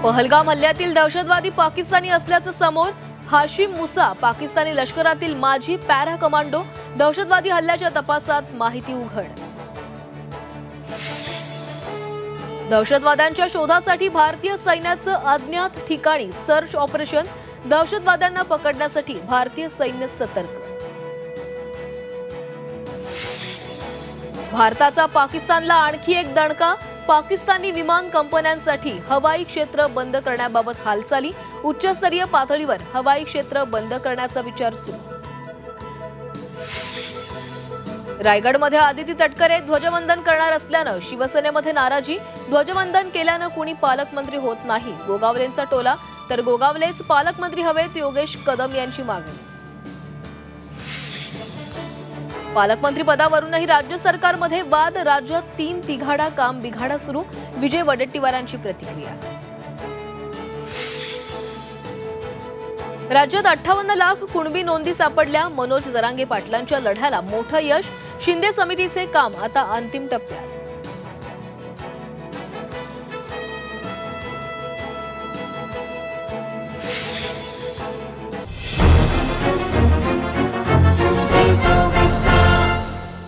पहलगाम हल्ल्यातील दहशतवादी पाकिस्तानी असल्याचं समोर। हाशिम मुसा पाकिस्तानी लष्करातील माजी पॅरा कमांडो। दहशतवादी हल्ल्याच्या तपासात माहिती उघड। दहशतवाद्यांच्या शोधासाठी भारतीय सैन्याचं अज्ञात ठिकाणी सर्च ऑपरेशन। दहशतवाद्यांना पकडण्यासाठी भारतीय सैन्य सतर्क। भारताचा पाकिस्तानला आणखी एक दणका। पाकिस्तानी विमान कंपन्यांसाठी हवाई क्षेत्र बंद करण्याबाबत हालचाली। उच्चस्तरीय पातळीवर हवाई क्षेत्र बंद करण्याचा विचार सुरू। रायगडमध्ये आदिती तटकरे ध्वजवंदन करणार असल्यानं शिवसेनेमध्ये नाराजी। ध्वजवंदन केल्यानं कुणी पालकमंत्री होत नाही, गोगावलेंचा टोला। तर गोगावलेच पालकमंत्री हवेत, योगेश कदम यांची मागणी। पालकमंत्री पदावरूनही राज्य सरकारमध्ये वाद। राज्यात 3 तिघाडा काम बिघाडा सुरू। विजय वडेट्टीवारांची प्रतिक्रिया। राज्यात 58 लाख कुणबी नोंदी सापडल्या। मनोज जरांगे पाटलांच्या लढ्याला मोठं यश। शिंदे समितीचे काम आता अंतिम टप्प्यात।